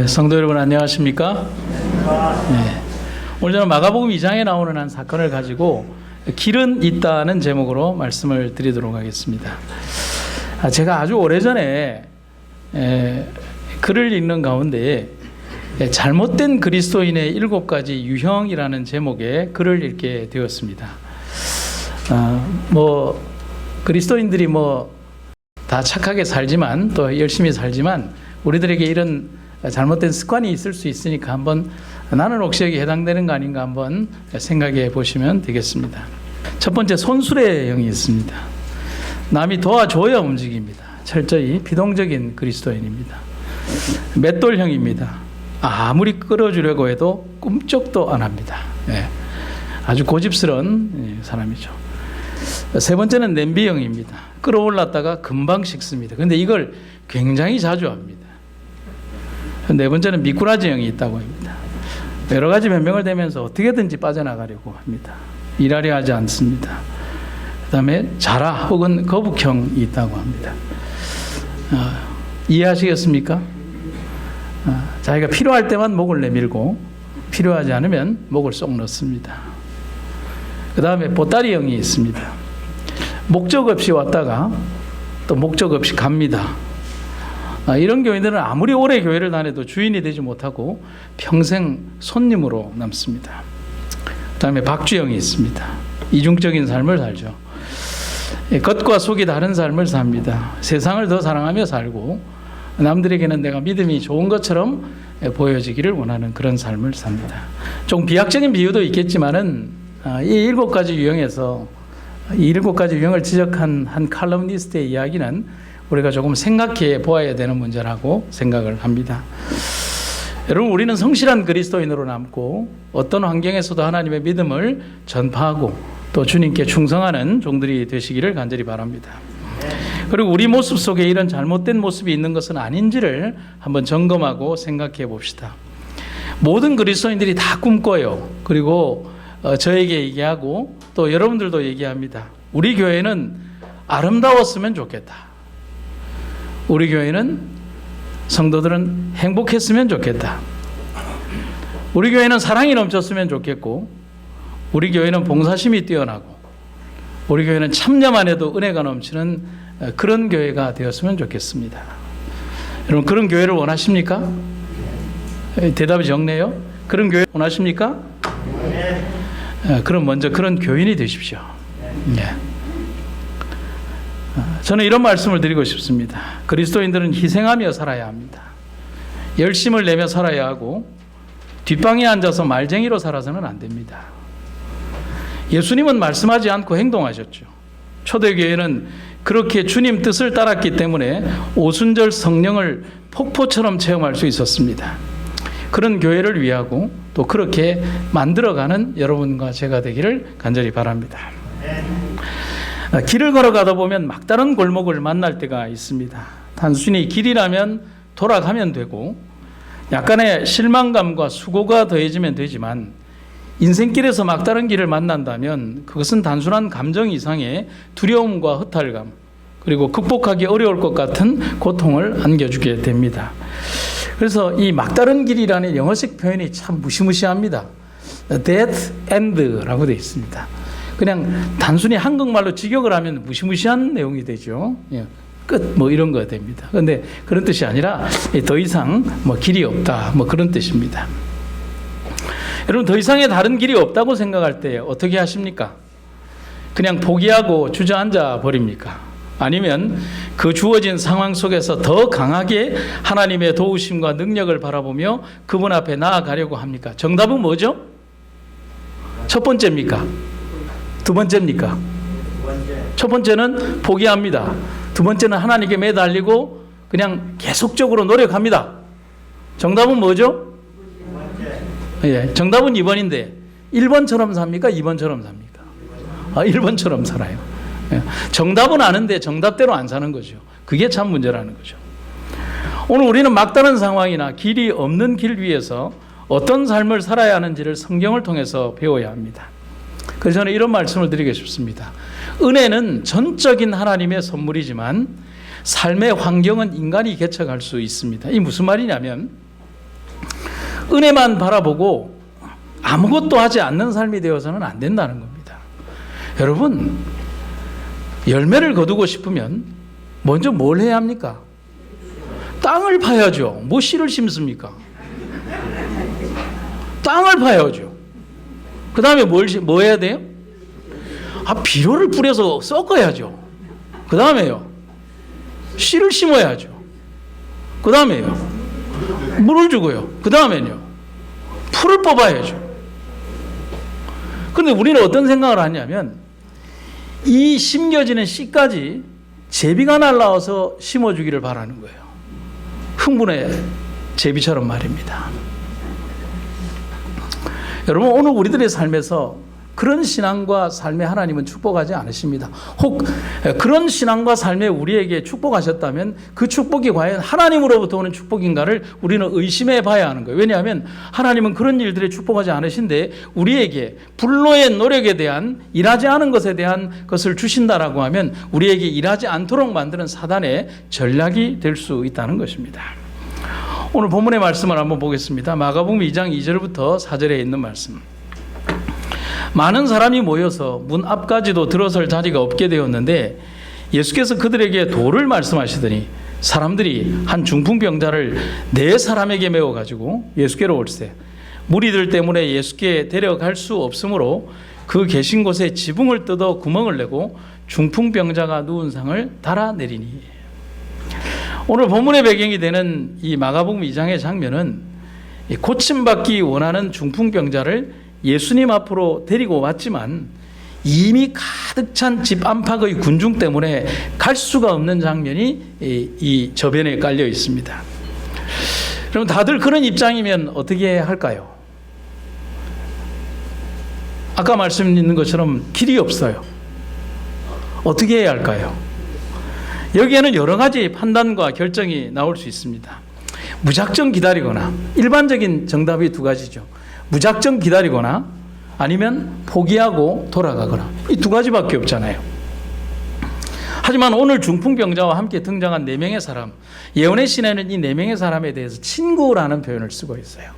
성도 여러분 안녕하십니까? 오늘 저는 마가복음 2장에 나오는 한 사건을 가지고 길은 있다는 제목으로 말씀을 드리도록 하겠습니다. 제가 아주 오래전에 글을 읽는 가운데 잘못된 그리스도인의 7가지 유형이라는 제목의 글을 읽게 되었습니다. 그리스도인들이 다 착하게 살지만 또 열심히 살지만 우리들에게 이런 잘못된 습관이 있을 수 있으니까 한번 나는 혹시 여기 해당되는 거 아닌가 한번 생각해 보시면 되겠습니다. 첫 번째, 손수레 형이 있습니다. 남이 도와줘야 움직입니다. 철저히 비동적인 그리스도인입니다. 맷돌형입니다. 아무리 끌어주려고 해도 꿈쩍도 안 합니다. 아주 고집스러운 사람이죠. 세 번째는 냄비형입니다. 끌어올랐다가 금방 식습니다. 그런데 이걸 굉장히 자주 합니다. 네 번째는 미꾸라지형이 있다고 합니다. 여러 가지 변명을 대면서 어떻게든지 빠져나가려고 합니다. 일하려 하지 않습니다. 그 다음에 자라 혹은 거북형이 있다고 합니다. 이해하시겠습니까? 자기가 필요할 때만 목을 내밀고 필요하지 않으면 목을 쏙 넣습니다. 그 다음에 보따리형이 있습니다. 목적 없이 왔다가 또 목적 없이 갑니다. 이런 교인들은 아무리 오래 교회를 다녀도 주인이 되지 못하고 평생 손님으로 남습니다. 그 다음에 박쥐형이 있습니다. 이중적인 삶을 살죠. 겉과 속이 다른 삶을 삽니다. 세상을 더 사랑하며 살고 남들에게는 내가 믿음이 좋은 것처럼 보여지기를 원하는 그런 삶을 삽니다. 좀 비약적인 비유도 있겠지만은 이 7가지 유형에서 이 7가지 유형을 지적한 한 칼럼니스트의 이야기는 우리가 조금 생각해 보아야 되는 문제라고 생각을 합니다. 여러분, 우리는 성실한 그리스도인으로 남고 어떤 환경에서도 하나님의 믿음을 전파하고 또 주님께 충성하는 종들이 되시기를 간절히 바랍니다. 그리고 우리 모습 속에 이런 잘못된 모습이 있는 것은 아닌지를 한번 점검하고 생각해 봅시다. 모든 그리스도인들이 다 꿈꿔요. 그리고 저에게 얘기하고 또 여러분들도 얘기합니다. 우리 교회는 아름다웠으면 좋겠다. 우리 교회는 성도들은 행복했으면 좋겠다. 우리 교회는 사랑이 넘쳤으면 좋겠고, 우리 교회는 봉사심이 뛰어나고, 우리 교회는 참여만 해도 은혜가 넘치는 그런 교회가 되었으면 좋겠습니다. 여러분, 그런 교회를 원하십니까? 대답이 적네요. 그런 교회 원하십니까? 그럼 먼저 그런 교인이 되십시오. 저는 이런 말씀을 드리고 싶습니다. 그리스도인들은 희생하며 살아야 합니다. 열심을 내며 살아야 하고 뒷방에 앉아서 말쟁이로 살아서는 안 됩니다. 예수님은 말씀하지 않고 행동하셨죠. 초대교회는 그렇게 주님 뜻을 따랐기 때문에 오순절 성령을 폭포처럼 체험할 수 있었습니다. 그런 교회를 위하고 또 그렇게 만들어가는 여러분과 제가 되기를 간절히 바랍니다. 길을 걸어가다 보면 막다른 골목을 만날 때가 있습니다. 단순히 길이라면 돌아가면 되고 약간의 실망감과 수고가 더해지면 되지만 인생길에서 막다른 길을 만난다면 그것은 단순한 감정 이상의 두려움과 허탈감 그리고 극복하기 어려울 것 같은 고통을 안겨주게 됩니다. 그래서 이 막다른 길이라는 영어식 표현이 참 무시무시합니다. dead end라고 되어 있습니다. 그냥 단순히 한국말로 직역을 하면 무시무시한 내용이 되죠. 끝 이런 거 됩니다. 그런데 그런 뜻이 아니라 더 이상 길이 없다 그런 뜻입니다. 여러분, 더 이상의 다른 길이 없다고 생각할 때 어떻게 하십니까? 그냥 포기하고 주저앉아 버립니까? 아니면 그 주어진 상황 속에서 더 강하게 하나님의 도우심과 능력을 바라보며 그분 앞에 나아가려고 합니까? 정답은 뭐죠? 첫 번째입니까? 두 번째입니까? 첫 번째는 포기합니다. 두 번째는 하나님께 매달리고 그냥 계속적으로 노력합니다. 정답은 뭐죠? 정답은 2번인데 1번처럼 삽니까? 2번처럼 삽니까? 1번처럼 살아요. 정답은 아는데 정답대로 안 사는 거죠. 그게 참 문제라는 거죠. 오늘 우리는 막다른 상황이나 길이 없는 길 위에서 어떤 삶을 살아야 하는지를 성경을 통해서 배워야 합니다. 그래서 저는 이런 말씀을 드리고 싶습니다. 은혜는 전적인 하나님의 선물이지만 삶의 환경은 인간이 개척할 수 있습니다. 이 무슨 말이냐면 은혜만 바라보고 아무것도 하지 않는 삶이 되어서는 안 된다는 겁니다. 여러분, 열매를 거두고 싶으면 먼저 뭘 해야 합니까? 땅을 파야죠. 뭐 씨를 심습니까? 땅을 파야죠. 그 다음에 뭐 해야 돼요? 비료를 뿌려서 섞어야죠. 그 다음에요, 씨를 심어야죠. 그 다음에요, 물을 주고요. 그 다음에는요, 풀을 뽑아야죠. 그런데 우리는 어떤 생각을 하냐면, 이 심겨지는 씨까지 제비가 날라와서 심어주기를 바라는 거예요. 흥분의 제비처럼 말입니다. 여러분, 오늘 우리들의 삶에서 그런 신앙과 삶에 하나님은 축복하지 않으십니다. 혹 그런 신앙과 삶에 우리에게 축복하셨다면 그 축복이 과연 하나님으로부터 오는 축복인가를 우리는 의심해 봐야 하는 거예요. 왜냐하면 하나님은 그런 일들에 축복하지 않으신데 우리에게 불로의 노력에 대한, 일하지 않은 것에 대한 것을 주신다라고 하면 우리에게 일하지 않도록 만드는 사단의 전략이 될 수 있다는 것입니다. 오늘 본문의 말씀을 한번 보겠습니다. 마가복음 2장 2절부터 4절에 있는 말씀. 많은 사람이 모여서 문 앞까지도 들어설 자리가 없게 되었는데 예수께서 그들에게 도를 말씀하시더니 사람들이 한 중풍병자를 4사람에게 메워가지고 예수께로 올세 무리들 때문에 예수께 데려갈 수 없으므로 그 계신 곳에 지붕을 뜯어 구멍을 내고 중풍병자가 누운 상을 달아내리니. 오늘 본문의 배경이 되는 이 마가복음 2장의 장면은 고침받기 원하는 중풍병자를 예수님 앞으로 데리고 왔지만 이미 가득 찬 집 안팎의 군중 때문에 갈 수가 없는 장면이 이 저변에 깔려 있습니다. 그럼 다들 그런 입장이면 어떻게 할까요? 아까 말씀드린 것처럼 길이 없어요. 어떻게 해야 할까요? 여기에는 여러 가지 판단과 결정이 나올 수 있습니다. 무작정 기다리거나, 일반적인 정답이 2가지죠. 무작정 기다리거나 아니면 포기하고 돌아가거나, 이 2가지밖에 없잖아요. 하지만 오늘 중풍병자와 함께 등장한 4명의 사람, 예언의 시내는 이 4명의 사람에 대해서 친구라는 표현을 쓰고 있어요.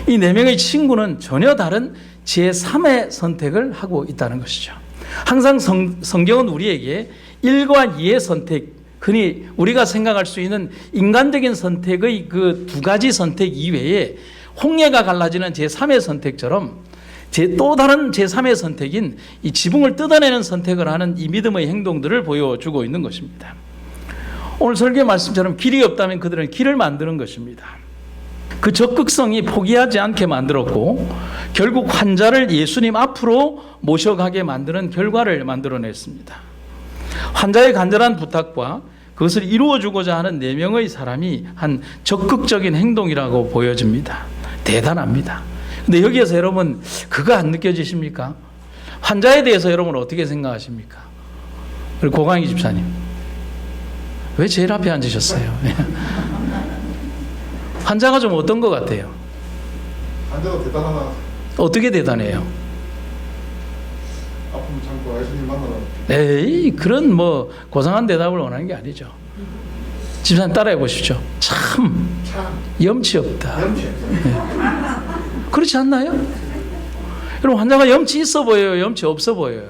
이 4명의 친구는 전혀 다른 제3의 선택을 하고 있다는 것이죠. 항상 성경은 우리에게 1과 2의 선택, 흔히 우리가 생각할 수 있는 인간적인 선택의 그 2가지 선택 이외에 홍해가 갈라지는 제3의 선택처럼 또 다른 제3의 선택인 이 지붕을 뜯어내는 선택을 하는 이 믿음의 행동들을 보여주고 있는 것입니다. 오늘 설교 말씀처럼 길이 없다면 그들은 길을 만드는 것입니다. 그 적극성이 포기하지 않게 만들었고 결국 환자를 예수님 앞으로 모셔가게 만드는 결과를 만들어냈습니다. 환자의 간절한 부탁과 그것을 이루어주고자 하는 4명의 사람이 한 적극적인 행동이라고 보여집니다. 대단합니다. 근데 여기에서 여러분 그거 안 느껴지십니까? 환자에 대해서 여러분 어떻게 생각하십니까? 우리 고강희 집사님, 왜 제일 앞에 앉으셨어요? 환자가 좀 어떤 것 같아요? 환자가 대단하다. 어떻게 대단해요? 아픔 참고 예수님 만나러. 에이, 그런 뭐 고상한 대답을 원하는 게 아니죠. 집사님 따라해 보십시오. 참 염치 없다. 염치. 그렇지 않나요? 여러분, 환자가 염치 있어 보여요? 염치 없어 보여요?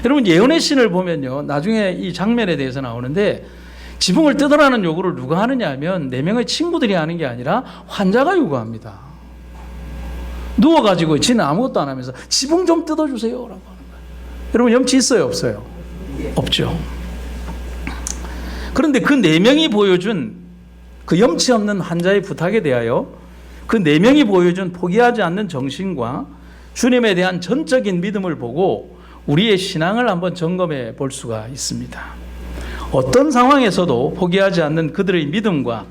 여러분, 예언의 신을 보면요, 나중에 이 장면에 대해서 나오는데 지붕을 뜯으라는 요구를 누가 하느냐 하면 4명의 친구들이 하는 게 아니라 환자가 요구합니다. 누워가지고 지는 아무것도 안 하면서 지붕 좀 뜯어주세요 라고 하는 거예요. 여러분, 염치 있어요 없어요? 없죠. 그런데 그 4명이 보여준 그 염치 없는 환자의 부탁에 대하여 그 4명이 보여준 포기하지 않는 정신과 주님에 대한 전적인 믿음을 보고 우리의 신앙을 한번 점검해 볼 수가 있습니다. 어떤 상황에서도 포기하지 않는 그들의 믿음과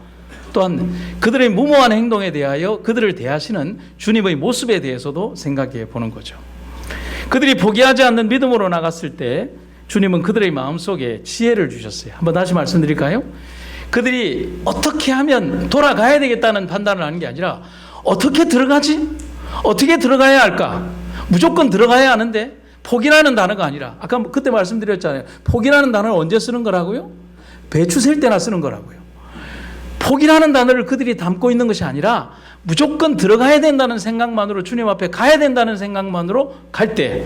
또한 그들의 무모한 행동에 대하여 그들을 대하시는 주님의 모습에 대해서도 생각해 보는 거죠. 그들이 포기하지 않는 믿음으로 나갔을 때 주님은 그들의 마음속에 지혜를 주셨어요. 한번 다시 말씀드릴까요? 그들이 어떻게 하면 돌아가야 되겠다는 판단을 하는 게 아니라 어떻게 들어가지? 어떻게 들어가야 할까? 무조건 들어가야 하는데 포기라는 단어가 아니라 아까 그때 말씀드렸잖아요. 포기라는 단어를 언제 쓰는 거라고요? 배추 셀 때나 쓰는 거라고요. 포기라는 단어를 그들이 담고 있는 것이 아니라 무조건 들어가야 된다는 생각만으로, 주님 앞에 가야 된다는 생각만으로 갈 때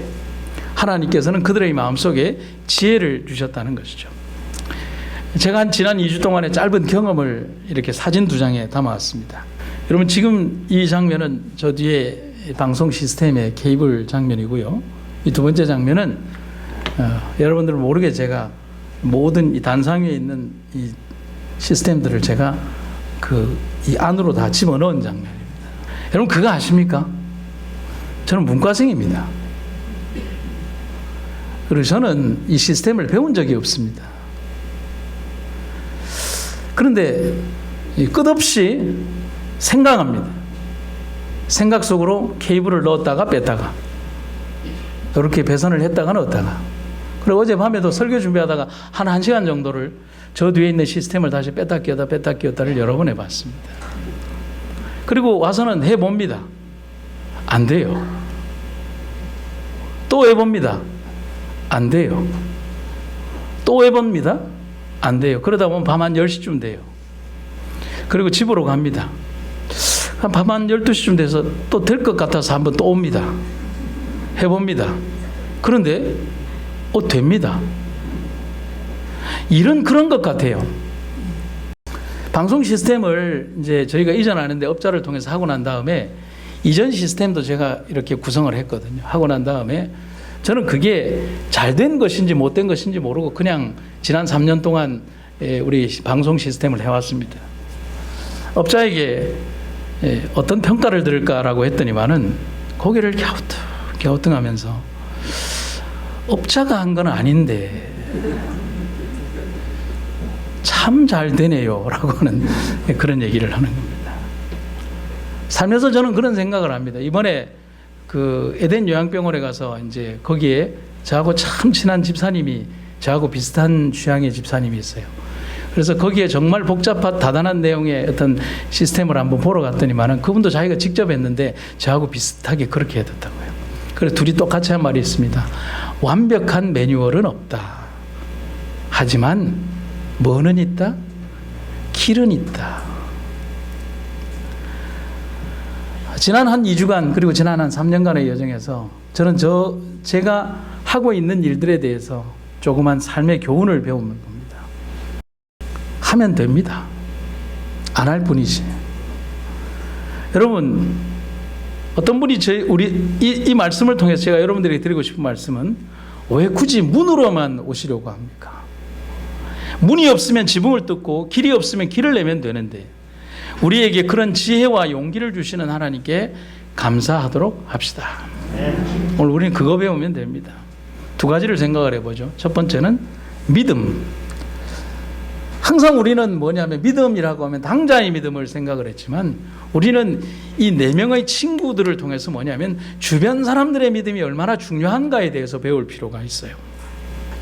하나님께서는 그들의 마음속에 지혜를 주셨다는 것이죠. 제가 지난 2주 동안의 짧은 경험을 이렇게 사진 2장에 담아왔습니다. 여러분, 지금 이 장면은 저 뒤에 방송 시스템의 케이블 장면이고요. 이 두 번째 장면은 여러분들 모르게 제가 모든 이 단상 위에 있는 이 시스템들을 제가 이 안으로 다 집어넣은 장면입니다. 여러분, 그거 아십니까? 저는 문과생입니다. 그리고 저는 이 시스템을 배운 적이 없습니다. 그런데 끝없이 생각합니다. 생각 속으로 케이블을 넣었다가 뺐다가, 이렇게 배선을 했다가 넣었다가. 그리고 어젯밤에도 설교 준비하다가 한 1시간 정도를 저 뒤에 있는 시스템을 다시 뺐다 끼웠다를 여러 번 해봤습니다. 그리고 와서는 해봅니다. 안 돼요. 또 해봅니다. 안 돼요. 또 해봅니다. 안 돼요. 그러다 보면 밤 한 10시쯤 돼요. 그리고 집으로 갑니다. 밤 한 12시쯤 돼서 또 될 것 같아서 한번 또 옵니다. 해봅니다. 그런데 됩니다. 일은 그런 것 같아요. 방송 시스템을 이제 저희가 이전하는데 업자를 통해서 하고 난 다음에 이전 시스템도 제가 이렇게 구성을 했거든요. 하고 난 다음에 저는 그게 잘 된 것인지 못 된 것인지 모르고 그냥 지난 3년 동안 우리 방송 시스템을 해왔습니다. 업자에게 어떤 평가를 들을까라고 했더니만은 고개를 갸우뚱하면서 업자가 한 건 아닌데 참 잘 되네요 라고 하는 그런 얘기를 하는 겁니다. 살면서 저는 그런 생각을 합니다. 이번에 그 에덴 요양병원에 가서 이제 거기에 저하고 참 친한 집사님이, 저하고 비슷한 취향의 집사님이 있어요. 그래서 거기에 정말 복잡한 다단한 내용의 어떤 시스템을 한번 보러 갔더니만은 그분도 자기가 직접 했는데 저하고 비슷하게 그렇게 해뒀다고요. 그래서 둘이 똑같이 한 말이 있습니다. 완벽한 매뉴얼은 없다. 하지만 뭐는 있다? 길은 있다. 지난 한 2주간 그리고 지난 한 3년간의 여정에서 저는 제가 하고 있는 일들에 대해서 조그만 삶의 교훈을 배우는 겁니다. 하면 됩니다. 안 할 뿐이지. 여러분, 어떤 분이 이 말씀을 통해서 제가 여러분들에게 드리고 싶은 말씀은 왜 굳이 문으로만 오시려고 합니까? 문이 없으면 지붕을 뜯고 길이 없으면 길을 내면 되는데 우리에게 그런 지혜와 용기를 주시는 하나님께 감사하도록 합시다. 오늘 우리는 그거 배우면 됩니다. 2가지를 생각을 해보죠. 첫 번째는 믿음. 항상 우리는 뭐냐면 믿음이라고 하면 당자의 믿음을 생각을 했지만 우리는 이 4명의 친구들을 통해서 뭐냐면 주변 사람들의 믿음이 얼마나 중요한가에 대해서 배울 필요가 있어요.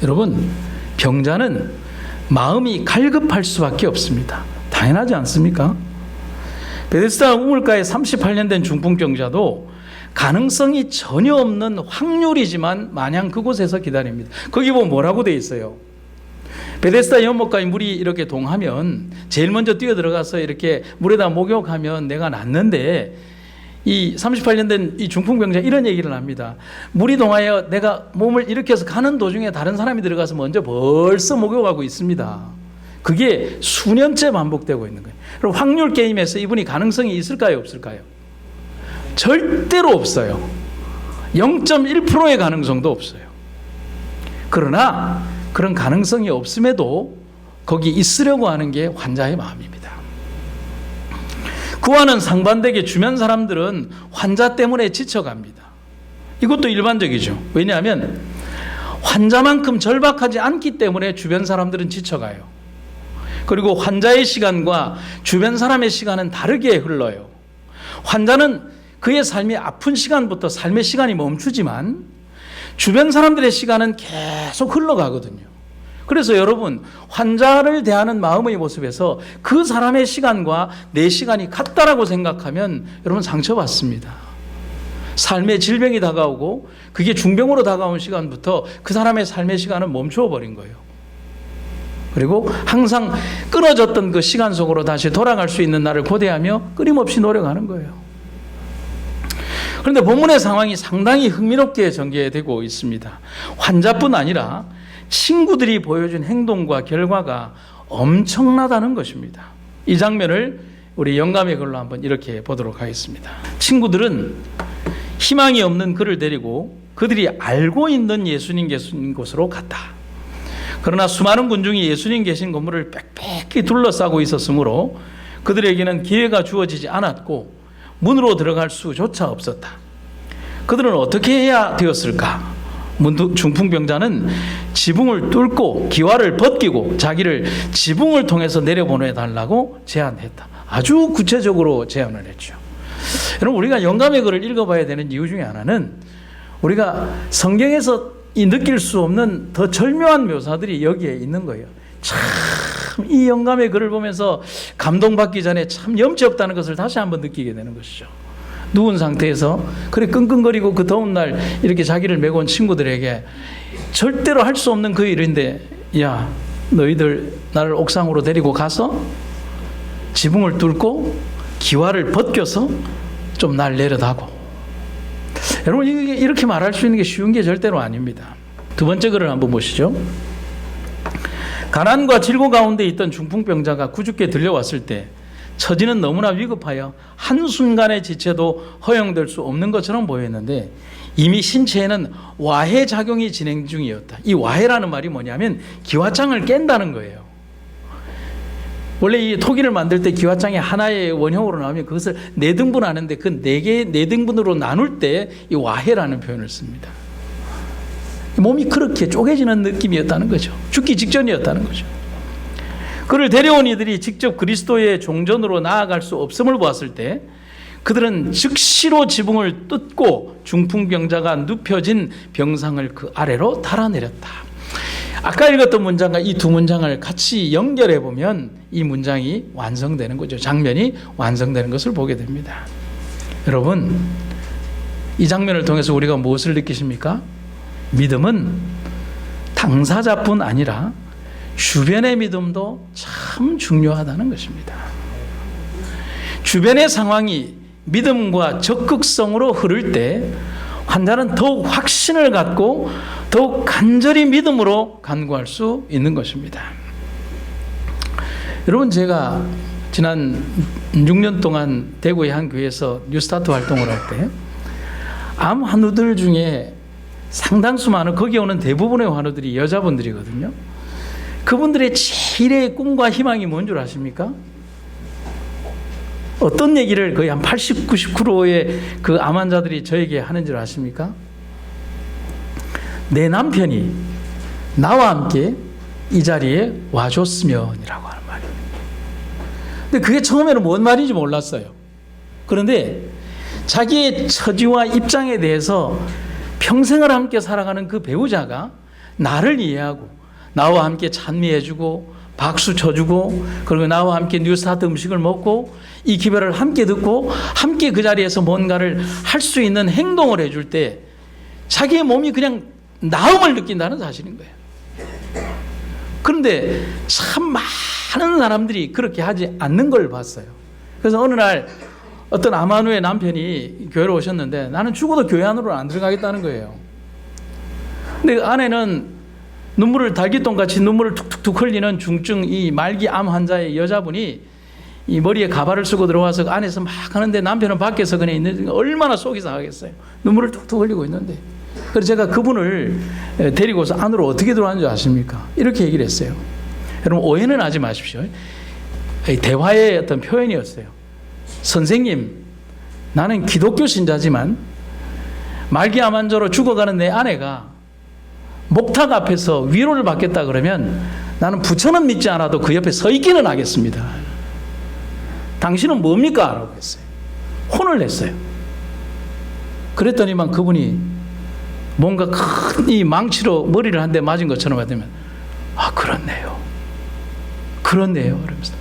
여러분, 병자는 마음이 갈급할 수밖에 없습니다. 당연하지 않습니까? 베데스다 우물가에 38년 된 중풍병자도 가능성이 전혀 없는 확률이지만 마냥 그곳에서 기다립니다. 거기 보면 뭐라고 돼 있어요? 베데스다 연못가에 물이 이렇게 동하면 제일 먼저 뛰어들어가서 이렇게 물에다 목욕하면 내가 낫는데 이 38년 된 이 중풍병자 이런 얘기를 합니다. 물이 동하여 내가 몸을 일으켜서 가는 도중에 다른 사람이 들어가서 먼저 벌써 목욕하고 있습니다. 그게 수년째 반복되고 있는 거예요. 그럼 확률 게임에서 이분이 가능성이 있을까요? 없을까요? 절대로 없어요. 0.1%의 가능성도 없어요. 그러나 그런 가능성이 없음에도 거기 있으려고 하는 게 환자의 마음입니다. 그와는 상반되게 주변 사람들은 환자 때문에 지쳐갑니다. 이것도 일반적이죠. 왜냐하면 환자만큼 절박하지 않기 때문에 주변 사람들은 지쳐가요. 그리고 환자의 시간과 주변 사람의 시간은 다르게 흘러요. 환자는 그의 삶이 아픈 시간부터 삶의 시간이 멈추지만 주변 사람들의 시간은 계속 흘러가거든요. 그래서 여러분, 환자를 대하는 마음의 모습에서 그 사람의 시간과 내 시간이 같다라고 생각하면 여러분 상처받습니다. 삶의 질병이 다가오고 그게 중병으로 다가온 시간부터 그 사람의 삶의 시간은 멈추어 버린 거예요. 그리고 항상 끊어졌던 그 시간 속으로 다시 돌아갈 수 있는 날을 고대하며 끊임없이 노력하는 거예요. 그런데 본문의 상황이 상당히 흥미롭게 전개되고 있습니다. 환자뿐 아니라 친구들이 보여준 행동과 결과가 엄청나다는 것입니다. 이 장면을 우리 영감의 글로 한번 이렇게 보도록 하겠습니다. 친구들은 희망이 없는 그를 데리고 그들이 알고 있는 예수님 계신 곳으로 갔다. 그러나 수많은 군중이 예수님 계신 건물을 빽빽히 둘러싸고 있었으므로 그들에게는 기회가 주어지지 않았고 문으로 들어갈 수조차 없었다. 그들은 어떻게 해야 되었을까? 중풍병자는 지붕을 뚫고 기와를 벗기고 자기를 지붕을 통해서 내려보내달라고 제안했다. 아주 구체적으로 제안을 했죠. 여러분, 우리가 영감의 글을 읽어봐야 되는 이유 중에 하나는 우리가 성경에서 느낄 수 없는 더 절묘한 묘사들이 여기에 있는 거예요. 참 이 영감의 글을 보면서 감동받기 전에 참 염치 없다는 것을 다시 한번 느끼게 되는 것이죠. 누운 상태에서 그래 끙끙거리고 그 더운 날 이렇게 자기를 메고 온 친구들에게 절대로 할 수 없는 그 일인데, 야 너희들 나를 옥상으로 데리고 가서 지붕을 뚫고 기와를 벗겨서 좀 날 내려다고. 여러분, 이게 이렇게 말할 수 있는 게 쉬운 게 절대로 아닙니다. 두 번째 글을 한번 보시죠. 가난과 질고 가운데 있던 중풍병자가 구주께 들려왔을 때 처지는 너무나 위급하여 한순간의 지체도 허용될 수 없는 것처럼 보였는데 이미 신체에는 와해 작용이 진행 중이었다. 이 와해라는 말이 뭐냐면 기와장을 깬다는 거예요. 원래 이 토기를 만들 때 기와장이 하나의 원형으로 나오면 그것을 4등분 하는데 그 4등분으로 나눌 때 이 와해라는 표현을 씁니다. 몸이 그렇게 쪼개지는 느낌이었다는 거죠. 죽기 직전이었다는 거죠. 그를 데려온 이들이 직접 그리스도의 종전으로 나아갈 수 없음을 보았을 때 그들은 즉시로 지붕을 뜯고 중풍병자가 눕혀진 병상을 그 아래로 달아내렸다. 아까 읽었던 문장과 이 두 문장을 같이 연결해 보면 이 문장이 완성되는 거죠. 장면이 완성되는 것을 보게 됩니다. 여러분, 이 장면을 통해서 우리가 무엇을 느끼십니까? 믿음은 당사자뿐 아니라 주변의 믿음도 참 중요하다는 것입니다. 주변의 상황이 믿음과 적극성으로 흐를 때 환자는 더욱 확신을 갖고 더욱 간절히 믿음으로 간구할 수 있는 것입니다. 여러분, 제가 지난 6년 동안 대구의 한 교회에서 뉴스타트 활동을 할 때 암 환우들 중에 상당수 많은, 거기 오는 대부분의 환우들이 여자분들이거든요. 그분들의 제일의 꿈과 희망이 뭔 줄 아십니까? 어떤 얘기를 거의 한 80, 90%의 그 암 환자들이 저에게 하는 줄 아십니까? 내 남편이 나와 함께 이 자리에 와줬으면이라고 하는 말이에요. 근데 그게 처음에는 뭔 말인지 몰랐어요. 그런데 자기의 처지와 입장에 대해서 평생을 함께 살아가는 그 배우자가 나를 이해하고 나와 함께 찬미해주고 박수 쳐주고 그리고 나와 함께 뉴스타트 음식을 먹고 이 기별을 함께 듣고 함께 그 자리에서 뭔가를 할 수 있는 행동을 해줄 때 자기의 몸이 그냥 나음을 느낀다는 사실인 거예요. 그런데 참 많은 사람들이 그렇게 하지 않는 걸 봤어요. 그래서 어느 날 어떤 암환우의 남편이 교회로 오셨는데 나는 죽어도 교회 안으로 안 들어가겠다는 거예요. 근데 아내는 눈물을 달기똥같이 눈물을 툭툭툭 흘리는 중증 이 말기 암 환자의 여자분이 이 머리에 가발을 쓰고 들어와서 안에서 막 하는데 남편은 밖에서 그냥 있는, 얼마나 속이 상하겠어요. 눈물을 툭툭 흘리고 있는데. 그래서 제가 그분을 데리고서 안으로 어떻게 들어왔는지 아십니까? 이렇게 얘기를 했어요. 여러분, 오해는 하지 마십시오. 대화의 어떤 표현이었어요. 선생님, 나는 기독교 신자지만 말기 암 환자로 죽어가는 내 아내가 목탁 앞에서 위로를 받겠다 그러면 나는 부처는 믿지 않아도 그 옆에 서 있기는 하겠습니다. 당신은 뭡니까? 라고 했어요. 혼을 냈어요. 그랬더니만 그분이 뭔가 큰 이 망치로 머리를 한 대 맞은 것처럼 하더면 아, 그렇네요. 그렇네요. 그러면서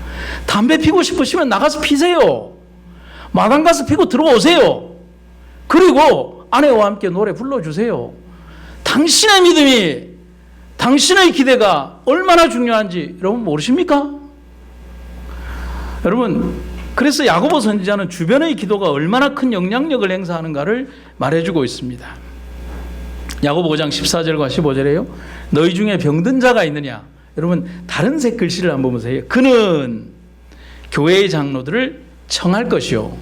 담배 피고 싶으시면 나가서 피세요. 마당 가서 피고 들어오세요. 그리고 아내와 함께 노래 불러주세요. 당신의 믿음이 당신의 기대가 얼마나 중요한지 여러분 모르십니까? 여러분, 그래서 야고보 선지자는 주변의 기도가 얼마나 큰 영향력을 행사하는가를 말해주고 있습니다. 야고보 5장 14절과 15절에요. 너희 중에 병든 자가 있느냐? 여러분, 다른 색 글씨를 한번 보세요. 그는 교회의 장로들을 청할 것이요.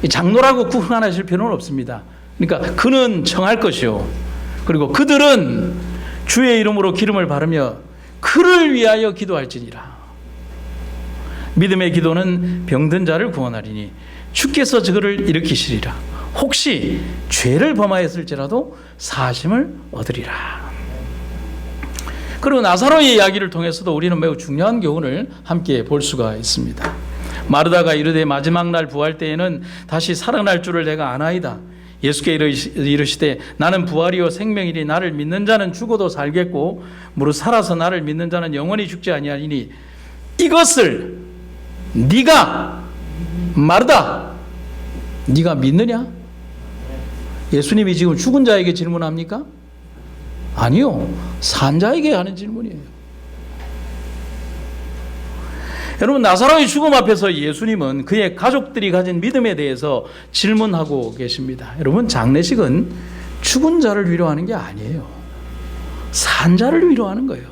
장로라고 구분하실 필요는 없습니다. 그러니까 그는 청할 것이요. 그리고 그들은 주의 이름으로 기름을 바르며 그를 위하여 기도할지니라. 믿음의 기도는 병든 자를 구원하리니 주께서 그를 일으키시리라. 혹시 죄를 범하였을지라도 사심을 얻으리라. 그리고 나사로의 이야기를 통해서도 우리는 매우 중요한 교훈을 함께 볼 수가 있습니다. 마르다가 이르되 마지막 날 부활 때에는 다시 살아날 줄을 내가 아나이다. 예수께 이르시되 나는 부활이요 생명이니 나를 믿는 자는 죽어도 살겠고 무릇 살아서 나를 믿는 자는 영원히 죽지 아니하리니 이것을 네가 마르다 네가 믿느냐? 예수님이 지금 죽은 자에게 질문합니까? 아니요, 산 자에게 하는 질문이에요. 여러분, 나사로의 죽음 앞에서 예수님은 그의 가족들이 가진 믿음에 대해서 질문하고 계십니다. 여러분, 장례식은 죽은 자를 위로하는 게 아니에요. 산 자를 위로하는 거예요.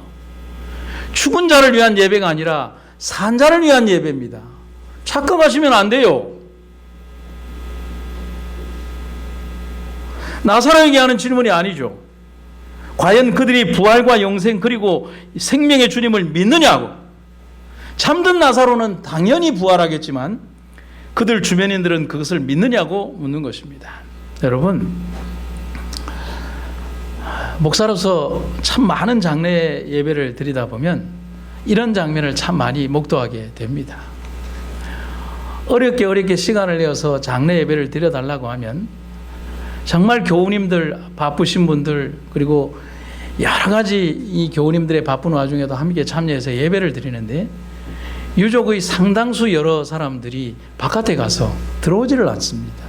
죽은 자를 위한 예배가 아니라 산 자를 위한 예배입니다. 착각하시면 안 돼요. 나사로에게 하는 질문이 아니죠. 과연 그들이 부활과 영생 그리고 생명의 주님을 믿느냐고. 잠든 나사로는 당연히 부활하겠지만 그들 주변인들은 그것을 믿느냐고 묻는 것입니다. 여러분, 목사로서 참 많은 장례 예배를 드리다 보면 이런 장면을 참 많이 목도하게 됩니다. 어렵게 시간을 내어서 장례 예배를 드려달라고 하면 정말 교우님들, 바쁘신 분들, 그리고 여러 가지 이 교우님들의 바쁜 와중에도 함께 참여해서 예배를 드리는데 유족의 상당수 여러 사람들이 바깥에 가서 들어오지를 않습니다.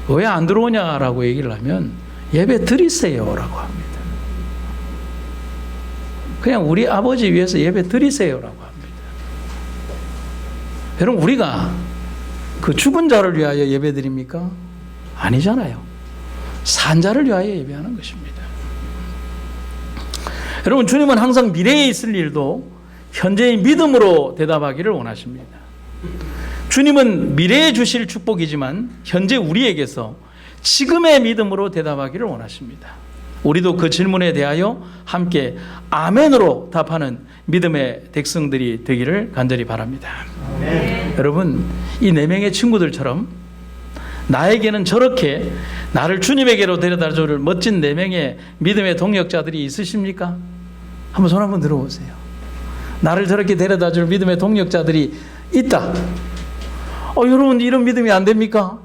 왜 안 들어오냐라고 얘기를 하면 예배 드리세요라고 합니다. 그냥 우리 아버지 위해서 예배 드리세요라고 합니다. 여러분, 우리가 그 죽은 자를 위하여 예배 드립니까? 아니잖아요. 산 자를 위하여 예배하는 것입니다. 여러분, 주님은 항상 미래에 있을 일도 현재의 믿음으로 대답하기를 원하십니다. 주님은 미래에 주실 축복이지만 현재 우리에게서 지금의 믿음으로 대답하기를 원하십니다. 우리도 그 질문에 대하여 함께 아멘으로 답하는 믿음의 백성들이 되기를 간절히 바랍니다. 아멘. 여러분, 이 4명의 친구들처럼 나에게는 저렇게 나를 주님에게로 데려다줄 멋진 4명의 믿음의 동력자들이 있으십니까? 한번 손 한번 들어보세요. 나를 저렇게 데려다줄 믿음의 동력자들이 있다. 여러분, 이런 믿음이 안 됩니까?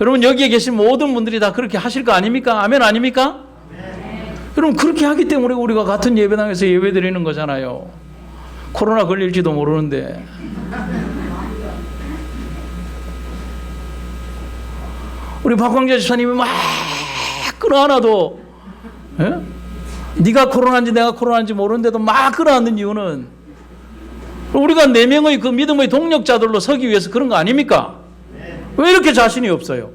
여러분, 여기에 계신 모든 분들이 다 그렇게 하실 거 아닙니까? 아멘 아닙니까? 아멘. 여러분, 그렇게 하기 때문에 우리가 같은 예배당에서 예배 드리는 거잖아요. 코로나 걸릴지도 모르는데. 우리 박광재 집사님이 막 끌어안아도, 네가 코로나인지 내가 코로나인지 모르는데도 막 끌어안는 이유는 우리가 4명의 그 믿음의 동력자들로 서기 위해서 그런 거 아닙니까? 왜 이렇게 자신이 없어요?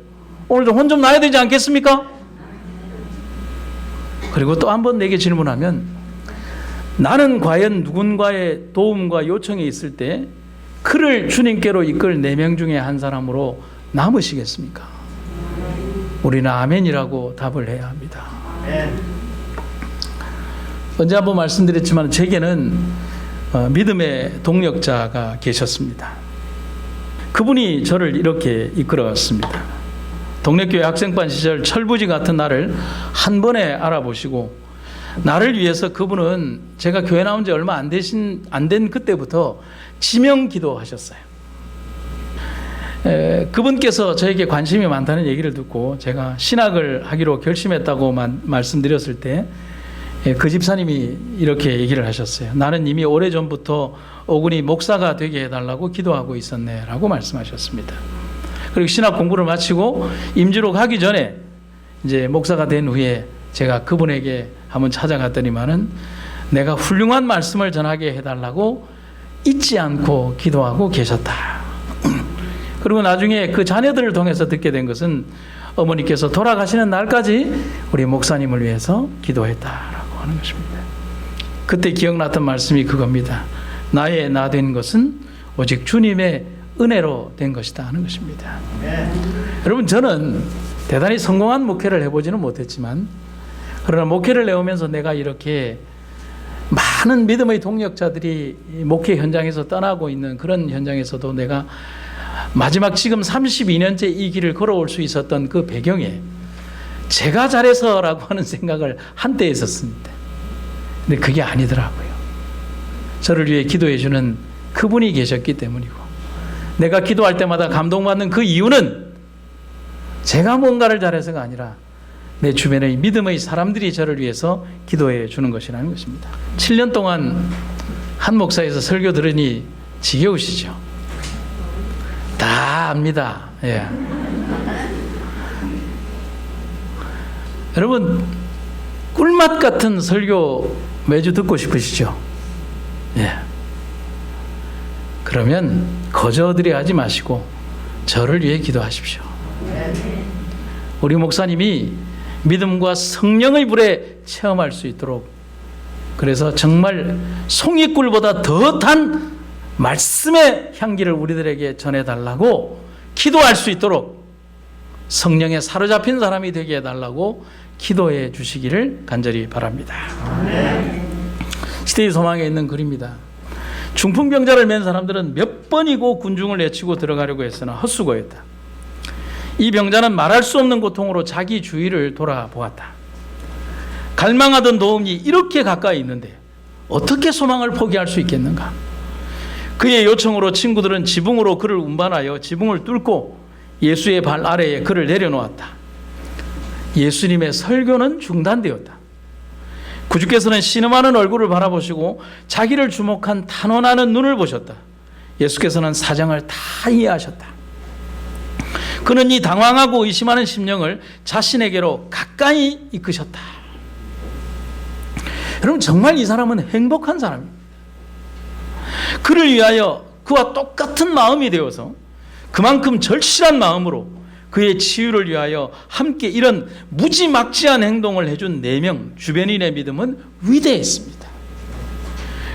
오늘도 혼 좀 나야 되지 않겠습니까? 그리고 또 한 번 내게 질문하면 나는 과연 누군가의 도움과 요청이 있을 때 그를 주님께로 이끌 4명 중에 한 사람으로 남으시겠습니까? 우리는 아멘이라고 답을 해야 합니다. 언제 한번 말씀드렸지만 제게는 믿음의 동력자가 계셨습니다. 그분이 저를 이렇게 이끌어갔습니다. 동래교회 학생반 시절 철부지 같은 나를 한 번에 알아보시고 나를 위해서 그분은 제가 교회 나온 지 얼마 안 된 그때부터 지명 기도하셨어요. 그분께서 저에게 관심이 많다는 얘기를 듣고 제가 신학을 하기로 결심했다고 말씀드렸을 때 그 집사님이 이렇게 얘기를 하셨어요. 나는 이미 오래전부터 오근이 목사가 되게 해달라고 기도하고 있었네 라고 말씀하셨습니다. 그리고 신학 공부를 마치고 임지로 가기 전에 이제 목사가 된 후에 제가 그분에게 한번 찾아갔더니만은 내가 훌륭한 말씀을 전하게 해달라고 잊지 않고 기도하고 계셨다. 그리고 나중에 그 자녀들을 통해서 듣게 된 것은 어머니께서 돌아가시는 날까지 우리 목사님을 위해서 기도했다라고 하는 것입니다. 그때 기억났던 말씀이 그겁니다. 나의 나 된 것은 오직 주님의 은혜로 된 것이다 하는 것입니다. 여러분, 저는 대단히 성공한 목회를 해보지는 못했지만, 그러나 목회를 해오면서 내가 이렇게 많은 믿음의 동력자들이 목회 현장에서 떠나고 있는 그런 현장에서도 내가 마지막 지금 32년째 이 길을 걸어올 수 있었던 그 배경에 제가 잘해서라고 하는 생각을 한때 했었습니다. 근데 그게 아니더라고요. 저를 위해 기도해 주는 그분이 계셨기 때문이고, 내가 기도할 때마다 감동받는 그 이유는 제가 뭔가를 잘해서가 아니라 내 주변의 믿음의 사람들이 저를 위해서 기도해 주는 것이라는 것입니다. 7년 동안 한 목사에서 설교 들으니 지겨우시죠? 다 압니다. 예. 여러분, 꿀맛 같은 설교 매주 듣고 싶으시죠? 예. 그러면 거저들이 하지 마시고 저를 위해 기도하십시오. 우리 목사님이 믿음과 성령의 불에 체험할 수 있도록, 그래서 정말 송이꿀보다 더 단 말씀의 향기를 우리들에게 전해달라고 기도할 수 있도록 성령에 사로잡힌 사람이 되게 해달라고 기도해 주시기를 간절히 바랍니다. 시대의 소망에 있는 글입니다. 중풍병자를 맨 사람들은 몇 번이고 군중을 내치고 들어가려고 했으나 헛수고였다. 이 병자는 말할 수 없는 고통으로 자기 주위를 돌아보았다. 갈망하던 도움이 이렇게 가까이 있는데 어떻게 소망을 포기할 수 있겠는가? 그의 요청으로 친구들은 지붕으로 그를 운반하여 지붕을 뚫고 예수의 발 아래에 그를 내려놓았다. 예수님의 설교는 중단되었다. 구주께서는 신음하는 얼굴을 바라보시고 자기를 주목한 탄원하는 눈을 보셨다. 예수께서는 사정을 다 이해하셨다. 그는 이 당황하고 의심하는 심령을 자신에게로 가까이 이끄셨다. 여러분, 정말 이 사람은 행복한 사람입니다. 그를 위하여 그와 똑같은 마음이 되어서 그만큼 절실한 마음으로 그의 치유를 위하여 함께 이런 무지막지한 행동을 해준 4명 주변인의 믿음은 위대했습니다.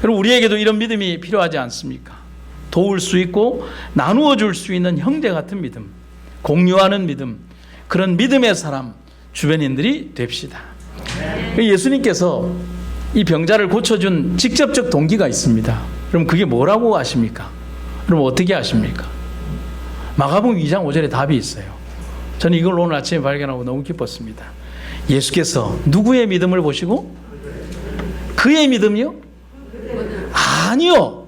여러분, 우리에게도 이런 믿음이 필요하지 않습니까? 도울 수 있고 나누어 줄 수 있는 형제 같은 믿음, 공유하는 믿음, 그런 믿음의 사람, 주변인들이 됩시다. 예수님께서 이 병자를 고쳐준 직접적 동기가 있습니다. 그럼 그게 뭐라고 아십니까? 그럼 어떻게 아십니까? 마가복음 2장 5절에 답이 있어요. 저는 이걸 오늘 아침에 발견하고 너무 기뻤습니다. 예수께서 누구의 믿음을 보시고? 그의 믿음이요? 아니요.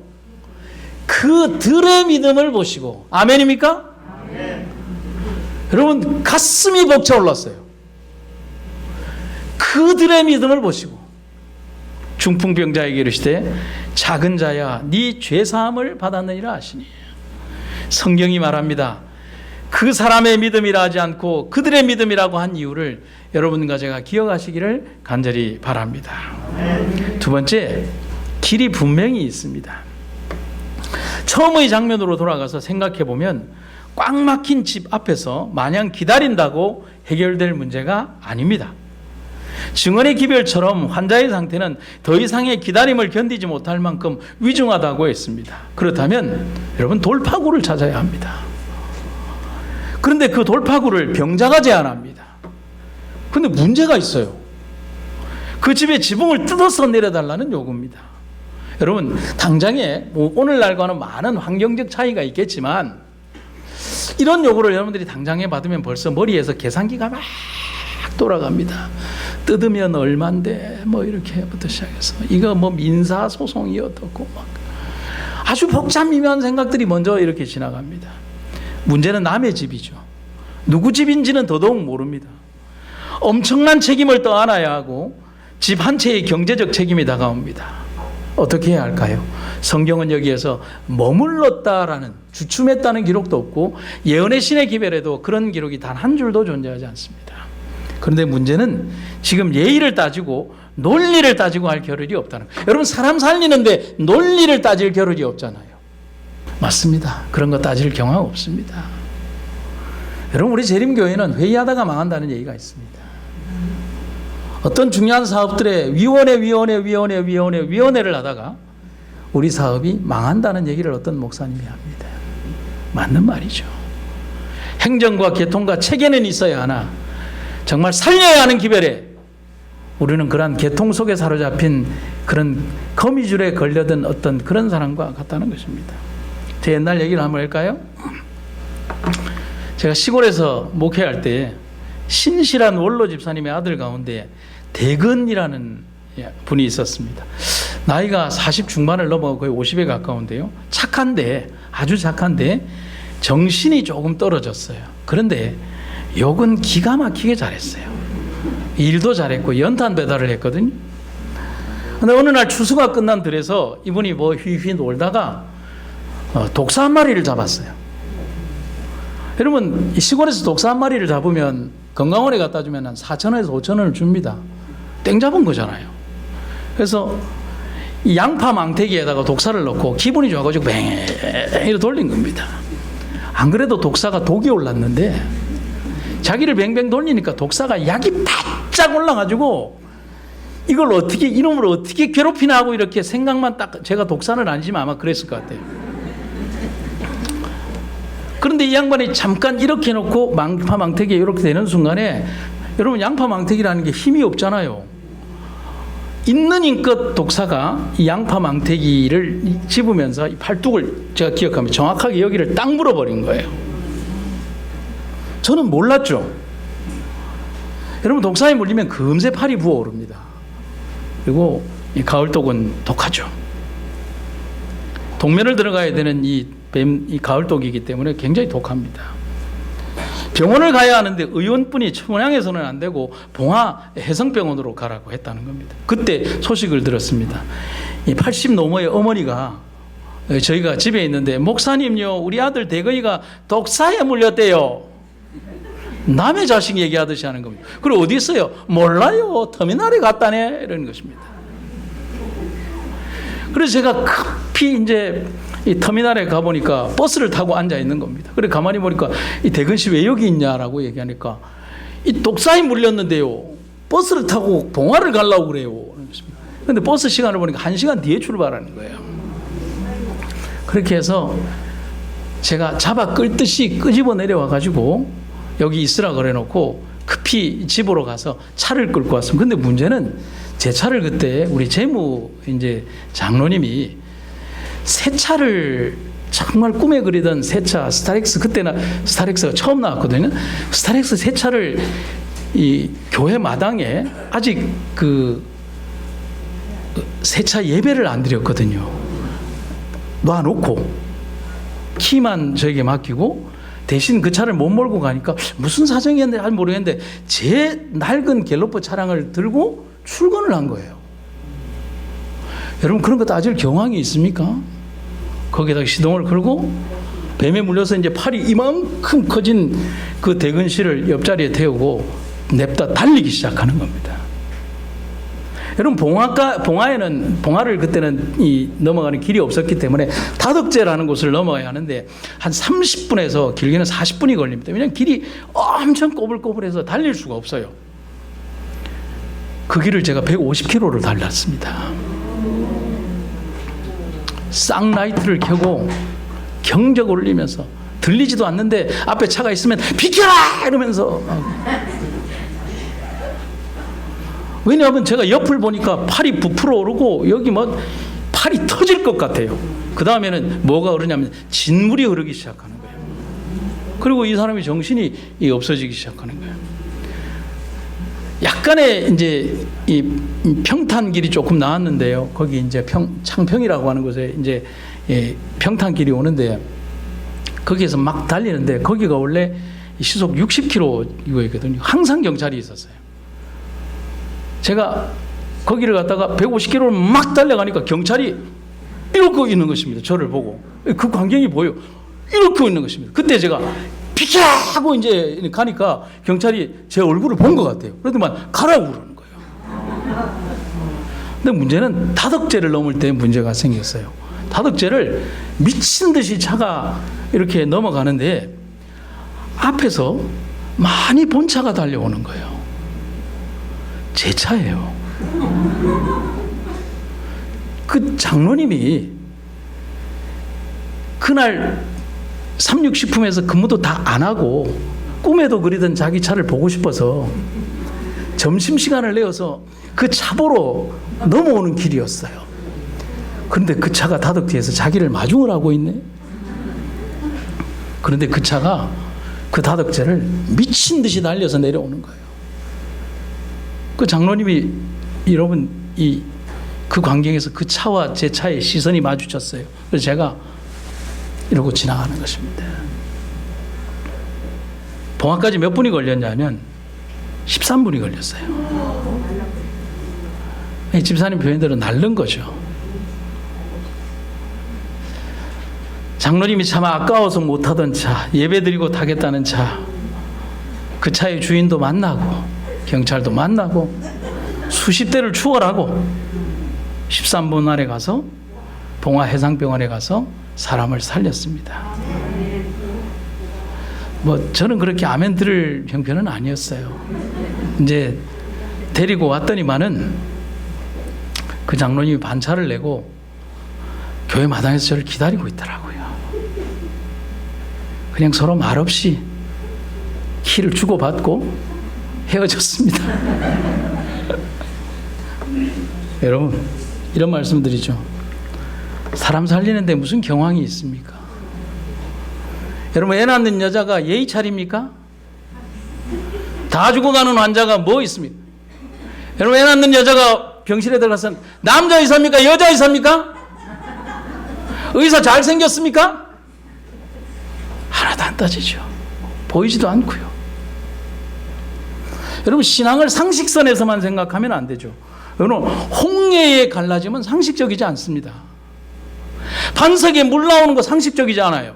그들의 믿음을 보시고. 아멘입니까? 아멘. 여러분, 가슴이 벅차올랐어요. 그들의 믿음을 보시고 중풍병자에게 이르시되 작은 자야 네 죄사함을 받았느니라 하시니, 성경이 말합니다. 그 사람의 믿음이라 하지 않고 그들의 믿음이라고 한 이유를 여러분과 제가 기억하시기를 간절히 바랍니다. 두 번째, 길이 분명히 있습니다. 처음의 장면으로 돌아가서 생각해 보면 꽉 막힌 집 앞에서 마냥 기다린다고 해결될 문제가 아닙니다. 증언의 기별처럼 환자의 상태는 더 이상의 기다림을 견디지 못할 만큼 위중하다고 했습니다. 그렇다면 여러분, 돌파구를 찾아야 합니다. 그런데 그 돌파구를 병자가 제안합니다. 그런데 문제가 있어요. 그 집의 지붕을 뜯어서 내려달라는 요구입니다. 여러분, 당장에 오늘날과는 많은 환경적 차이가 있겠지만 이런 요구를 여러분들이 당장에 받으면 벌써 머리에서 계산기가 막 돌아갑니다. 뜯으면 얼만데 뭐 이렇게부터 시작해서 이거 뭐 민사소송이 어떻고 막 아주 복잡미묘한 생각들이 먼저 이렇게 지나갑니다. 문제는 남의 집이죠. 누구 집인지는 더더욱 모릅니다. 엄청난 책임을 떠안아야 하고 집 한 채의 경제적 책임이 다가옵니다. 어떻게 해야 할까요? 성경은 여기에서 머물렀다라는, 주춤했다는 기록도 없고 예언의 신의 기별에도 그런 기록이 단 한 줄도 존재하지 않습니다. 그런데 문제는 지금 예의를 따지고 논리를 따지고 할 겨를이 없다는 거예요. 여러분, 사람 살리는데 논리를 따질 겨를이 없잖아요. 맞습니다. 그런 거 따질 경우가 없습니다. 여러분, 우리 재림교회는 회의하다가 망한다는 얘기가 있습니다. 어떤 중요한 사업들의 위원회를 하다가 우리 사업이 망한다는 얘기를 어떤 목사님이 합니다. 맞는 말이죠. 행정과 개통과 체계는 있어야 하나 정말 살려야 하는 기별에 우리는 그러한 개통 속에 사로잡힌 그런 거미줄에 걸려든 어떤 그런 사람과 같다는 것입니다. 제 옛날 얘기를 한번 할까요? 제가 시골에서 목회할 때 신실한 원로 집사님의 아들 가운데 대근이라는 분이 있었습니다. 나이가 40 중반을 넘어 거의 50에 가까운데요. 착한데, 아주 착한데 정신이 조금 떨어졌어요. 그런데 욕은 기가 막히게 잘했어요. 일도 잘했고 연탄 배달을 했거든요. 근데 어느 날 추수가 끝난 들에서 이분이 뭐 휘휘 놀다가 독사 한 마리를 잡았어요. 여러분, 이 시골에서 독사 한 마리를 잡으면 건강원에 갖다 주면 한 4,000원에서 5,000원을 줍니다. 땡 잡은 거잖아요. 그래서 이 양파 망태기에다가 독사를 넣고 기분이 좋아가지고 뱅 돌린 겁니다. 안 그래도 독사가 독이 올랐는데 자기를 뱅뱅 돌리니까 독사가 약이 바짝 올라가지고 이걸 어떻게, 이놈을 어떻게 괴롭히나 하고 이렇게 생각만 딱, 제가 독사는 아니지만 아마 그랬을 것 같아요. 그런데 이 양반이 잠깐 이렇게 놓고 양파 망태기에 이렇게 되는 순간에, 여러분, 양파 망태기라는 게 힘이 없잖아요. 있는 힘껏 독사가 이 양파 망태기를 집으면서 이 팔뚝을, 제가 기억하면 정확하게 여기를 딱 물어버린 거예요. 저는 몰랐죠. 여러분, 독사에 물리면 금세 팔이 부어오릅니다. 그리고 이 가을독은 독하죠. 동면을 들어가야 되는 이 가을독이기 때문에 굉장히 독합니다. 병원을 가야 하는데 의원분이 청량에서는 안 되고 봉화 해성병원으로 가라고 했다는 겁니다. 그때 소식을 들었습니다. 이 80 너머의 어머니가 저희가 집에 있는데, 목사님요, 우리 아들 대거이가 독사에 물렸대요. 남의 자식 얘기하듯이 하는 겁니다. 그리고 어디 있어요? 몰라요. 터미널에 갔다네. 이러는 것입니다. 그래서 제가 급히 이제 이 터미널에 가보니까 버스를 타고 앉아 있는 겁니다. 그래 가만히 보니까 이 대근 씨 왜 여기 있냐라고 얘기하니까 이 독사에 물렸는데요, 버스를 타고 봉화를 가려고 그래요. 그런데 버스 시간을 보니까 1시간 뒤에 출발하는 거예요. 그렇게 해서 제가 잡아 끌듯이 끄집어 내려와 가지고 여기 있으라 그래 놓고 급히 집으로 가서 차를 끌고 왔습니다. 근데 문제는 제 차를 그때 우리 재무 이제 장로님이 새 차를, 정말 꿈에 그리던 새 차 스타렉스, 그때는 스타렉스가 처음 나왔거든요. 스타렉스 새 차를 이 교회 마당에 아직 그 새 차 예배를 안 드렸거든요. 놔놓고 키만 저에게 맡기고 대신 그 차를 못 몰고 가니까 무슨 사정이었는지 잘 모르겠는데 제 낡은 갤로퍼 차량을 들고 출근을 한 거예요. 여러분, 그런 거 따질 경황이 있습니까? 거기에다가 시동을 걸고 뱀에 물려서 이제 팔이 이만큼 커진 그 대근 씨를 옆자리에 태우고 냅다 달리기 시작하는 겁니다. 여러분, 봉화를 그때는 넘어가는 길이 없었기 때문에 다덕제라는 곳을 넘어야 하는데 한 30분에서 길게는 40분이 걸립니다. 왜냐하면 길이 엄청 꼬불꼬불해서 달릴 수가 없어요. 그 길을 제가 150km를 달렸습니다. 쌍라이트를 켜고 경적 올리면서, 들리지도 않는데 앞에 차가 있으면 비켜라! 이러면서. 왜냐하면 제가 옆을 보니까 팔이 부풀어 오르고 여기 뭐 팔이 터질 것 같아요. 그 다음에는 뭐가 흐르냐면 진물이 흐르기 시작하는 거예요. 그리고 이 사람이 정신이 없어지기 시작하는 거예요. 약간의 이제 이 평탄길이 조금 나왔는데요. 거기 이제 창평이라고 하는 곳에 이제 평탄길이 오는데 거기에서 막 달리는데 거기가 원래 시속 60km 이거였거든요. 항상 경찰이 있었어요. 제가 거기를 갔다가 150km를 막 달려가니까 경찰이 이러고 있는 것입니다. 저를 보고. 그 광경이 보여. 이러고 있는 것입니다. 그때 제가 비켜! 하고 이제 가니까 경찰이 제 얼굴을 본 것 같아요. 그러더만 가라고 그러는 거예요. 근데 문제는 다덕제를 넘을 때 문제가 생겼어요. 다덕제를 미친 듯이 차가 이렇게 넘어가는데 앞에서 많이 본 차가 달려오는 거예요. 제 차예요. 그 장로님이 그날 삼육식품에서 근무도 다 안 하고 꿈에도 그리던 자기 차를 보고 싶어서 점심시간을 내어서 그 차 보러 넘어오는 길이었어요. 그런데 그 차가 다덕지에서 자기를 마중을 하고 있네. 그런데 그 차가 그 다덕제를 미친 듯이 날려서 내려오는 거예요. 그 장로님이 여러분 그 광경에서 그 차와 제 차의 시선이 마주쳤어요. 그래서 제가 이러고 지나가는 것입니다. 봉화까지 몇 분이 걸렸냐면 13분이 걸렸어요. 집사님 표현대로 날른 거죠. 장로님이 참 아까워서 못 타던 차, 예배드리고 타겠다는 차, 그 차의 주인도 만나고 경찰도 만나고 수십 대를 추월하고 13분 안에 가서 봉화해상병원에 가서 사람을 살렸습니다. 저는 그렇게 아멘 들을 형편은 아니었어요. 이제 데리고 왔더니만은 그 장로님이 반차를 내고 교회 마당에서 저를 기다리고 있더라고요. 그냥 서로 말없이 키를 주고받고 헤어졌습니다. 여러분, 이런 말씀 드리죠. 사람 살리는데 무슨 경황이 있습니까? 여러분, 애 낳는 여자가 예의 차립니까? 다 죽어가는 환자가 뭐 있습니까? 여러분, 애 낳는 여자가 병실에 들어가서 남자 의사입니까? 여자 의사입니까? 의사 잘생겼습니까? 하나도 안 따지죠. 보이지도 않고요. 여러분, 신앙을 상식선에서만 생각하면 안 되죠. 여러분, 홍해에 갈라지면 상식적이지 않습니다. 반석에 물 나오는 거 상식적이지 않아요.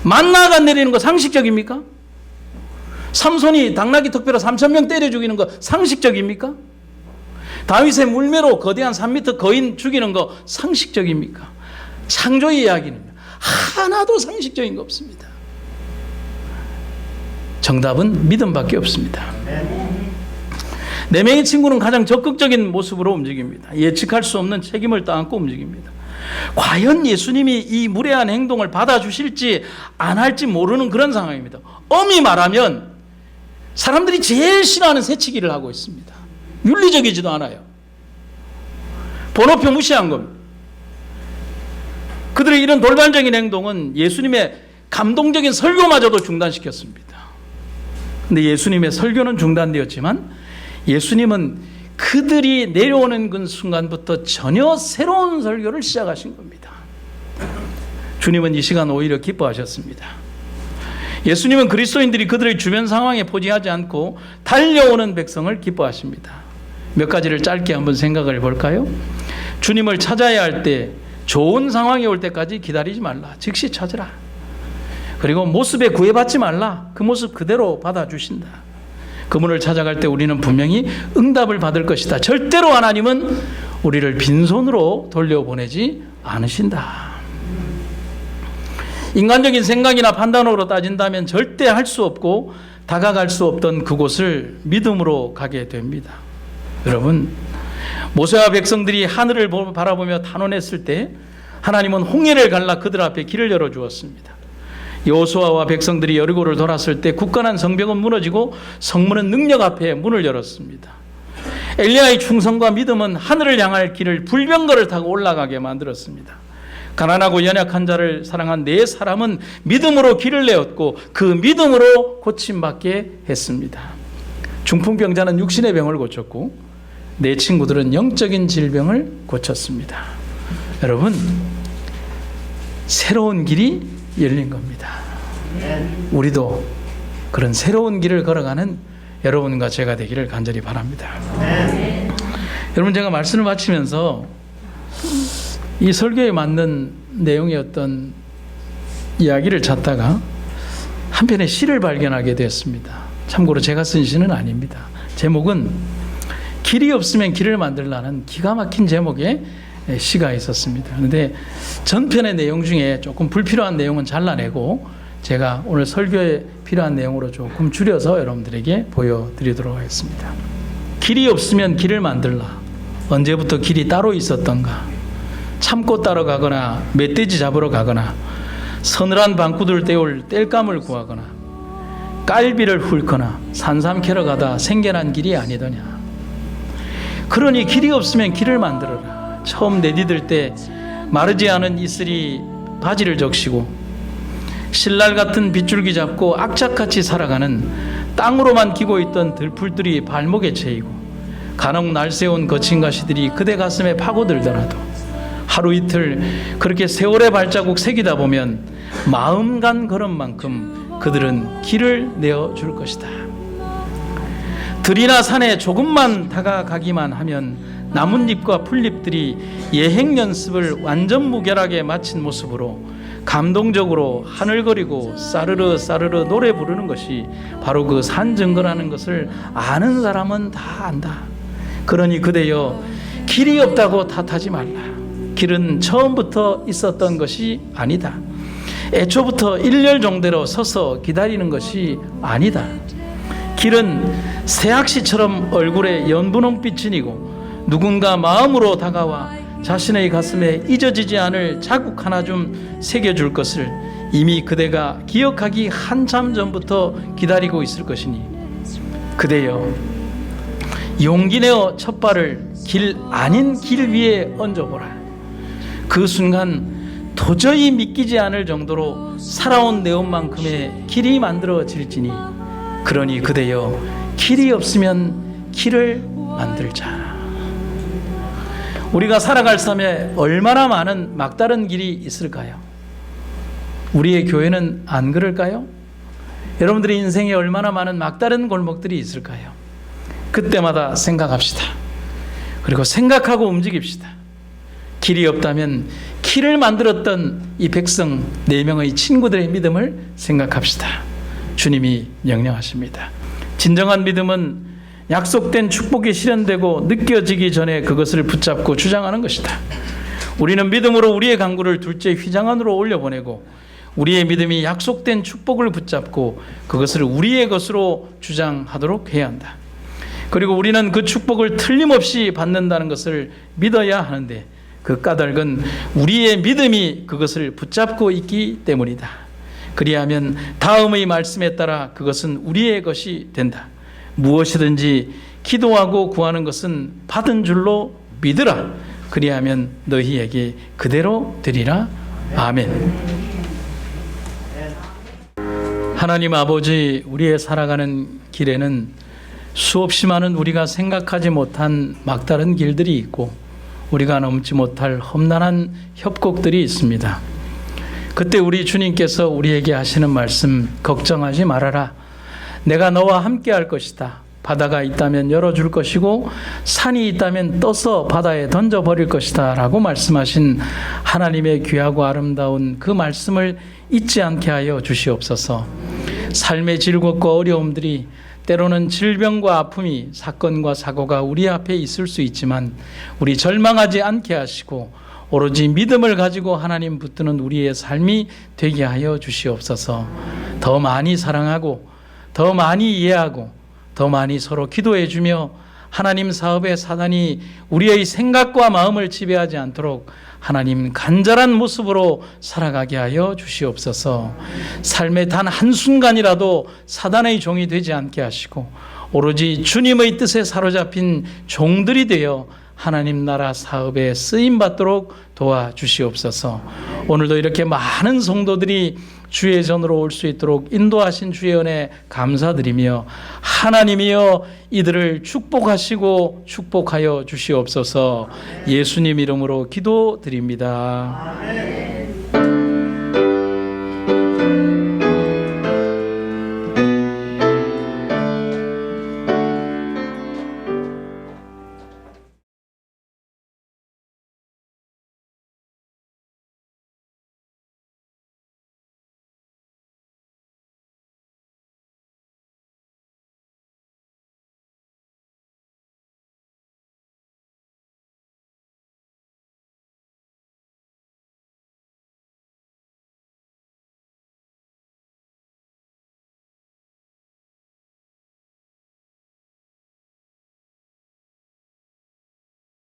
만나가 내리는 거 상식적입니까? 삼손이 당나귀 턱뼈로 3,000명 때려 죽이는 거 상식적입니까? 다윗의 물매로 거대한 3m 거인 죽이는 거 상식적입니까? 창조의 이야기는 하나도 상식적인 거 없습니다. 정답은 믿음밖에 없습니다. 네 명의 친구는 가장 적극적인 모습으로 움직입니다. 예측할 수 없는 책임을 떠안고 움직입니다. 과연 예수님이 이 무례한 행동을 받아주실지 안 할지 모르는 그런 상황입니다. 엄히 말하면 사람들이 제일 싫어하는 새치기를 하고 있습니다. 윤리적이지도 않아요. 번호표 무시한 겁니다. 그들의 이런 돌발적인 행동은 예수님의 감동적인 설교마저도 중단시켰습니다. 근데 예수님의 설교는 중단되었지만 예수님은 그들이 내려오는 그 순간부터 전혀 새로운 설교를 시작하신 겁니다. 주님은 이 시간 오히려 기뻐하셨습니다. 예수님은 그리스도인들이 그들의 주변 상황에 포지하지 않고 달려오는 백성을 기뻐하십니다. 몇 가지를 짧게 한번 생각을 해볼까요? 주님을 찾아야 할 때 좋은 상황이 올 때까지 기다리지 말라. 즉시 찾으라. 그리고 모습에 구애받지 말라. 그 모습 그대로 받아주신다. 그분을 찾아갈 때 우리는 분명히 응답을 받을 것이다. 절대로 하나님은 우리를 빈손으로 돌려보내지 않으신다. 인간적인 생각이나 판단으로 따진다면 절대 할 수 없고 다가갈 수 없던 그곳을 믿음으로 가게 됩니다. 여러분, 모세와 백성들이 하늘을 바라보며 탄원했을 때 하나님은 홍해를 갈라 그들 앞에 길을 열어주었습니다. 여호수아와 백성들이 여리고를 돌았을 때 굳건한 성벽은 무너지고 성문은 능력 앞에 문을 열었습니다. 엘리야의 충성과 믿음은 하늘을 향할 길을 불병거를 타고 올라가게 만들었습니다. 가난하고 연약한 자를 사랑한 네 사람은 믿음으로 길을 내었고 그 믿음으로 고침받게 했습니다. 중풍병자는 육신의 병을 고쳤고 내 친구들은 영적인 질병을 고쳤습니다. 여러분, 새로운 길이 열린 겁니다. 우리도 그런 새로운 길을 걸어가는 여러분과 제가 되기를 간절히 바랍니다. 여러분, 제가 말씀을 마치면서 이 설교에 맞는 내용의 어떤 이야기를 찾다가 한 편의 시를 발견하게 되었습니다. 참고로 제가 쓴 시는 아닙니다. 제목은 길이 없으면 길을 만들라는 기가 막힌 제목의 시가 있었습니다. 그런데 전편의 내용 중에 조금 불필요한 내용은 잘라내고 제가 오늘 설교에 필요한 내용으로 조금 줄여서 여러분들에게 보여드리도록 하겠습니다. 길이 없으면 길을 만들라. 언제부터 길이 따로 있었던가? 참고 따러 가거나 멧돼지 잡으러 가거나 서늘한 방구들 때울 땔감을 구하거나 깔비를 훑거나 산삼 캐러 가다 생겨난 길이 아니더냐. 그러니 길이 없으면 길을 만들어라. 처음 내디딜 때 마르지 않은 이슬이 바지를 적시고 신랄 같은 빗줄기 잡고 악착같이 살아가는 땅으로만 기고 있던 들풀들이 발목에 채이고 간혹 날새운 거친 가시들이 그대 가슴에 파고들더라도 하루 이틀 그렇게 세월의 발자국 새기다 보면 마음 간 걸음만큼 그들은 길을 내어줄 것이다. 들이나 산에 조금만 다가가기만 하면 나뭇잎과 풀잎들이 예행 연습을 완전 무결하게 마친 모습으로 감동적으로 하늘거리고 싸르르 싸르르 노래 부르는 것이 바로 그 산증거라는 것을 아는 사람은 다 안다. 그러니 그대여 길이 없다고 탓하지 말라. 길은 처음부터 있었던 것이 아니다. 애초부터 일렬종대로 서서 기다리는 것이 아니다. 길은 새학시처럼 얼굴에 연분홍빛이 니고 누군가 마음으로 다가와 자신의 가슴에 잊어지지 않을 자국 하나 좀 새겨줄 것을 이미 그대가 기억하기 한참 전부터 기다리고 있을 것이니 그대여 용기 내어 첫 발을 길 아닌 길 위에 얹어보라. 그 순간 도저히 믿기지 않을 정도로 살아온 내용만큼의 길이 만들어질지니 그러니 그대여 길이 없으면 길을 만들자. 우리가 살아갈 삶에 얼마나 많은 막다른 길이 있을까요? 우리의 교회는 안 그럴까요? 여러분들의 인생에 얼마나 많은 막다른 골목들이 있을까요? 그때마다 생각합시다. 그리고 생각하고 움직입시다. 길이 없다면 길을 만들었던 이 백성 4명의 친구들의 믿음을 생각합시다. 주님이 명령하십니다. 진정한 믿음은 약속된 축복이 실현되고 느껴지기 전에 그것을 붙잡고 주장하는 것이다. 우리는 믿음으로 우리의 강구를 둘째 휘장 안으로 올려보내고 우리의 믿음이 약속된 축복을 붙잡고 그것을 우리의 것으로 주장하도록 해야 한다. 그리고 우리는 그 축복을 틀림없이 받는다는 것을 믿어야 하는데 그 까닭은 우리의 믿음이 그것을 붙잡고 있기 때문이다. 그리하면 다음의 말씀에 따라 그것은 우리의 것이 된다. 무엇이든지 기도하고 구하는 것은 받은 줄로 믿으라. 그리하면 너희에게 그대로 되리라. 아멘. 하나님 아버지, 우리의 살아가는 길에는 수없이 많은 우리가 생각하지 못한 막다른 길들이 있고 우리가 넘지 못할 험난한 협곡들이 있습니다. 그때 우리 주님께서 우리에게 하시는 말씀, 걱정하지 말아라. 내가 너와 함께 할 것이다. 바다가 있다면 열어줄 것이고 산이 있다면 떠서 바다에 던져버릴 것이다 라고 말씀하신 하나님의 귀하고 아름다운 그 말씀을 잊지 않게 하여 주시옵소서. 삶의 질곡과 어려움들이 때로는 질병과 아픔이 사건과 사고가 우리 앞에 있을 수 있지만 우리 절망하지 않게 하시고 오로지 믿음을 가지고 하나님 붙드는 우리의 삶이 되게 하여 주시옵소서. 더 많이 사랑하고 더 많이 이해하고 더 많이 서로 기도해 주며 하나님 사업에 사단이 우리의 생각과 마음을 지배하지 않도록 하나님 간절한 모습으로 살아가게 하여 주시옵소서. 삶의 단 한순간이라도 사단의 종이 되지 않게 하시고 오로지 주님의 뜻에 사로잡힌 종들이 되어 하나님 나라 사업에 쓰임받도록 도와주시옵소서. 오늘도 이렇게 많은 성도들이 주의 전으로 올 수 있도록 인도하신 주의 은혜 감사드리며 하나님이여 이들을 축복하시고 축복하여 주시옵소서. 예수님 이름으로 기도드립니다.